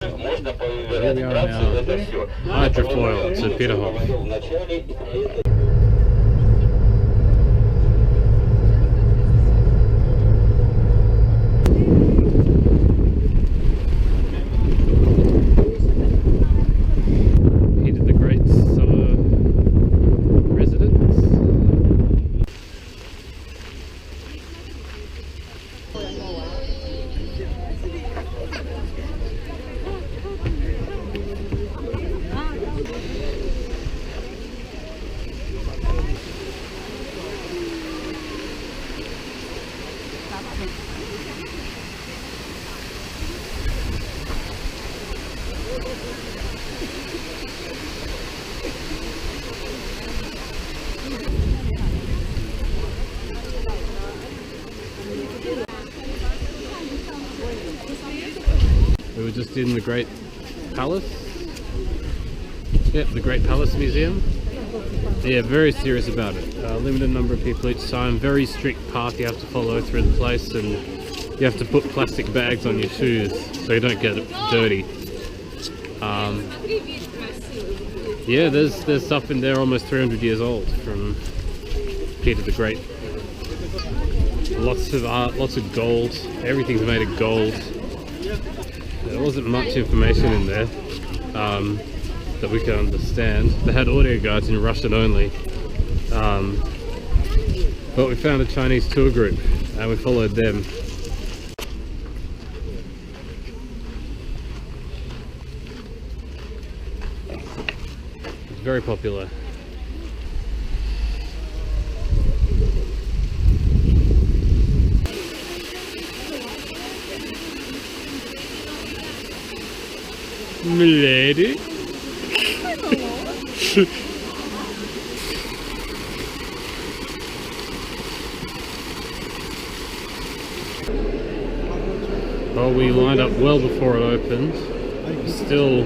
Here we are now, hydrofoil to Peterhof. Peter the Great's summer residence. We were just in the Great Palace. Yep, the Great Palace Museum. Yeah, very serious about it. Limited number of people each time. Very strict path you have to follow through the place, and you have to put plastic bags on your shoes so you don't get dirty. Yeah, there's stuff in there almost 300 years old from Peter the Great. Lots of art, lots of gold. Everything's made of gold. There wasn't much information in there that we could understand. They had audio guides in Russian only, but we found a Chinese tour group and we followed them. It's very popular. Milady. Well, we lined up well before it opened. Still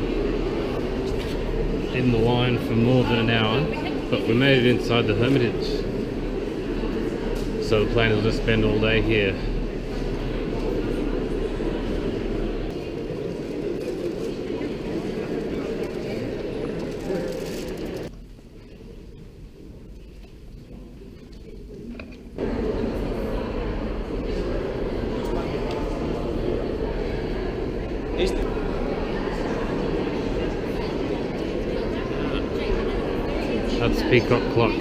in the line for more than an hour, but we made it inside the Hermitage. So the plan is to spend all day here. That's Peacock Clock.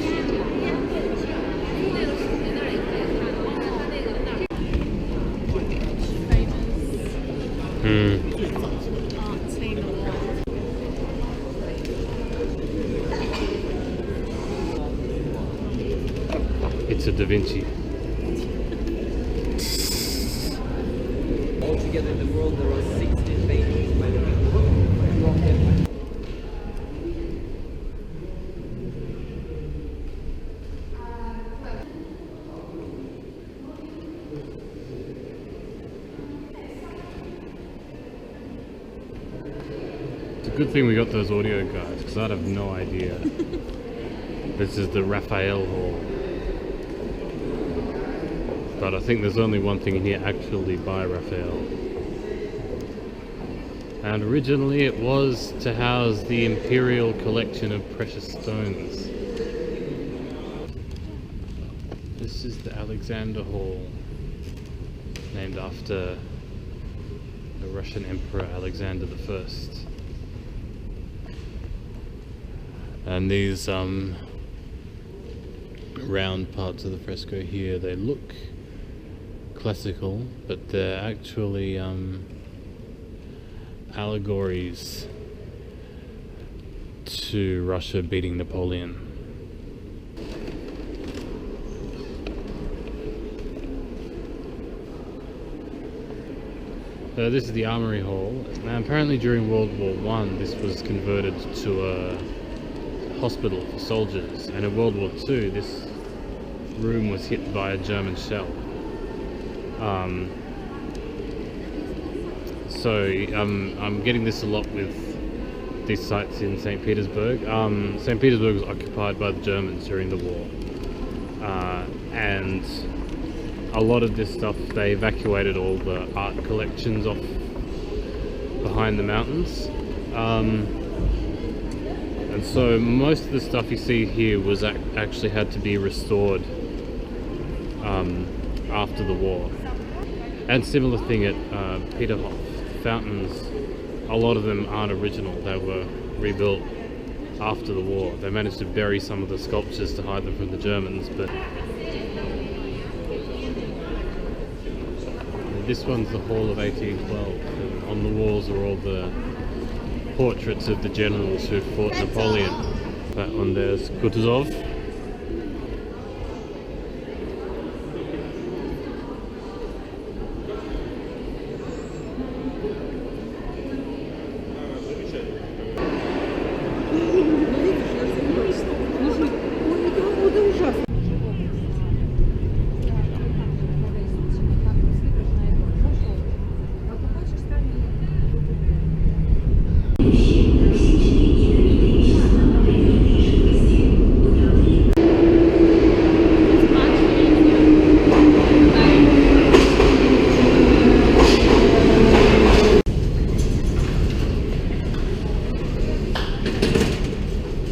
It's a Da Vinci. Altogether in the world there are 16 paintings by the It's a good thing we got those audio guides, because I'd have no idea. This is the Raphael Hall. But I think there's only one thing in here actually by Raphael. And originally it was to house the imperial collection of precious stones. This is the Alexander Hall, named after the Russian Emperor Alexander I. And these round parts of the fresco here, they look classical, but they're actually allegories to Russia beating Napoleon. This is the Armory Hall. Now apparently during World War I this was converted to a hospital for soldiers, and in World War II this room was hit by a German shell. So I'm getting this a lot with these sites in St. Petersburg. St. Petersburg was occupied by the Germans during the war, and a lot of this stuff, they evacuated all the art collections off behind the mountains. And so most of the stuff you see here was actually had to be restored after the war. And similar thing at Peterhof. Fountains, a lot of them aren't original, they were rebuilt after the war. They managed to bury some of the sculptures to hide them from the Germans, but this one's the Hall of 1812, and on the walls are all the portraits of the generals who fought Napoleon. That one there's Kutuzov.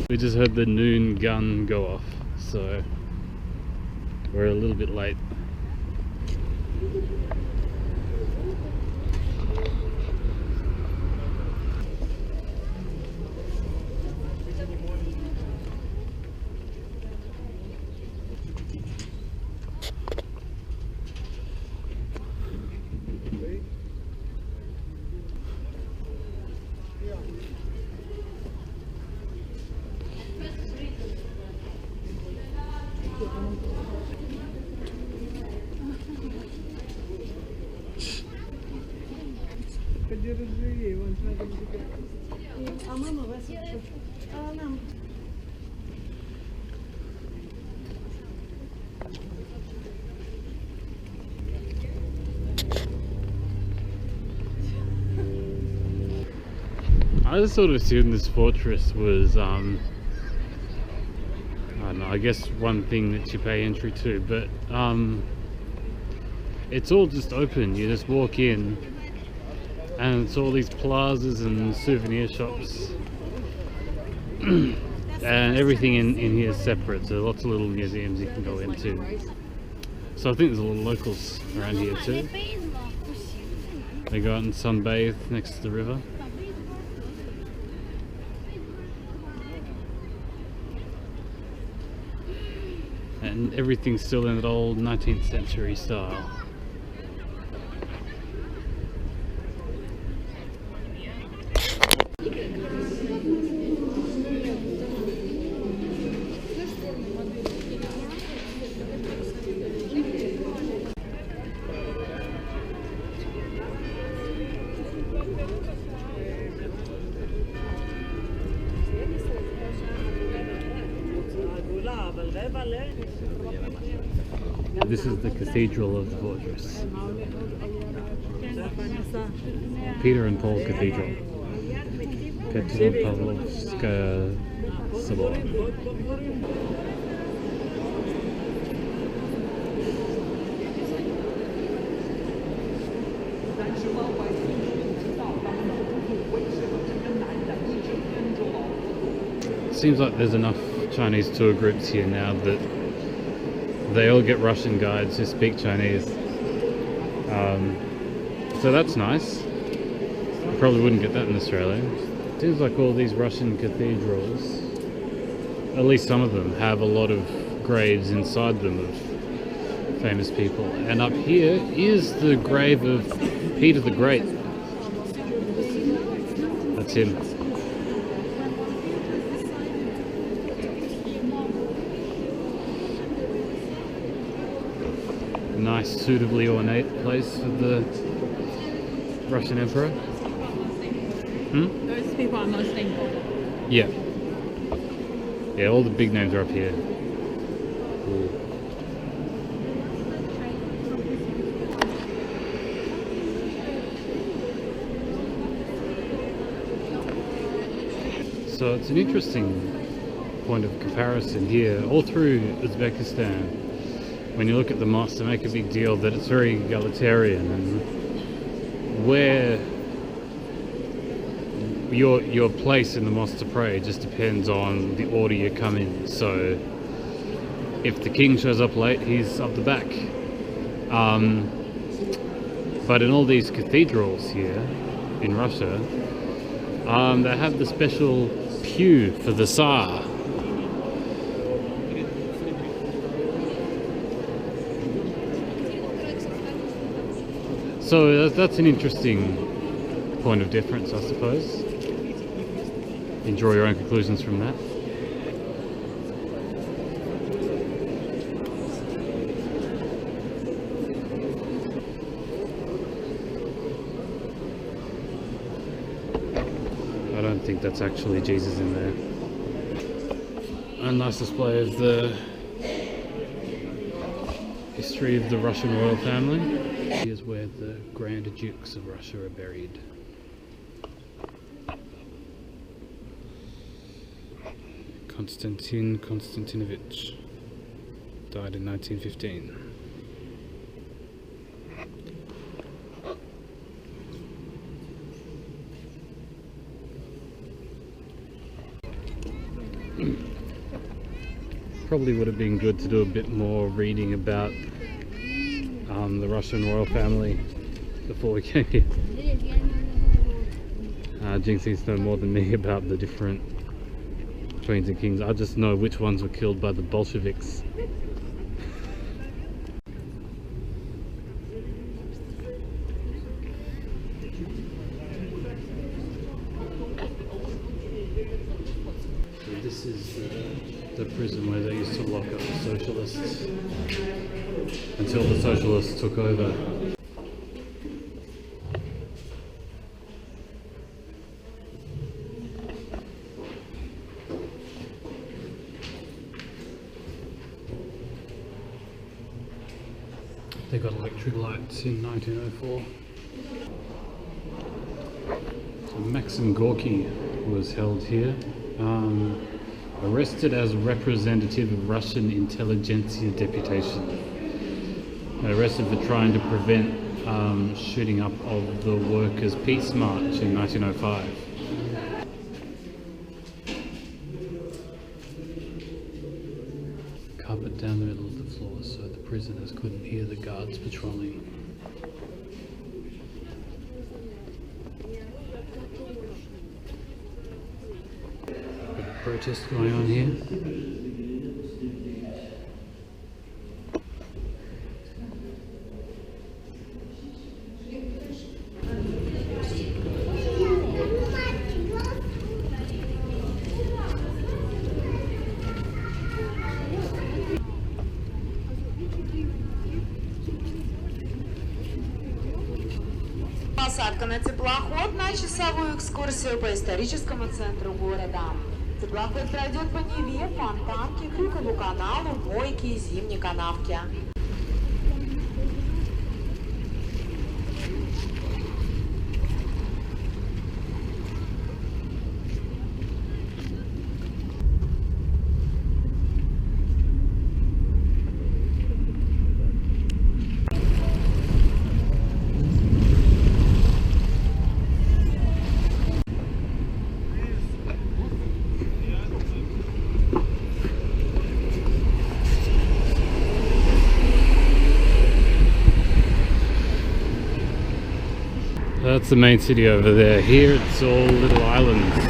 We just heard the noon gun go off, so we're a little bit late. I just sort of assumed this fortress was, I don't know, I guess one thing that you pay entry to, but it's all just open. You just walk in and it's all these plazas and souvenir shops and everything in here is separate, so lots of little museums you can go into. So I think there's a lot of locals around here too. They go out and sunbathe next to the river. And everything's still in that old 19th century style. This is the cathedral of the fortress. Peter and Paul Cathedral. Petropavlovskaya Собор. Seems like there's enough Chinese tour groups here now that they all get Russian guides who speak Chinese. So that's nice. You probably wouldn't get that in Australia. Seems like all these Russian cathedrals, at least some of them, have a lot of graves inside them of famous people. And up here is the grave of Peter the Great. That's him. Nice, suitably ornate place for the Russian Emperor. Those people are mostly important. Yeah. Yeah, all the big names are up here. Cool. So it's an interesting point of comparison here. All through Uzbekistan, when you look at the mosques, they make a big deal that it's very egalitarian, and where your place in the mosque to pray just depends on the order you come in. So if the king shows up late, he's up the back. But in all these cathedrals here in Russia, they have the special pew for the Tsar. So that's an interesting point of difference, I suppose. You can draw your own conclusions from that. I don't think that's actually Jesus in there. A nice display of the history of the Russian royal family. Here's where the Grand Dukes of Russia are buried. Konstantin Konstantinovich died in 1915. Probably would have been good to do a bit more reading about the Russian royal family before we came here. Jing seems to know more than me about the different queens and kings. I just know which ones were killed by the Bolsheviks. So this is the prison where they used to lock up the socialists until the socialists took over. They got electric lights in 1904. So Maxim Gorky was held here, arrested as representative of Russian intelligentsia deputation. Arrested for trying to prevent shooting up of the Workers' Peace March in 1905. Carpet down the middle of the floor so the prisoners couldn't hear the guards patrolling. Bit of protest going on here. Посадка на теплоход на часовую экскурсию по историческому центру города. Теплоход пройдет по Неве, Фонтанке, Крюкову каналу, Мойке и Зимней канавке. That's the main city over there. Here it's all little islands.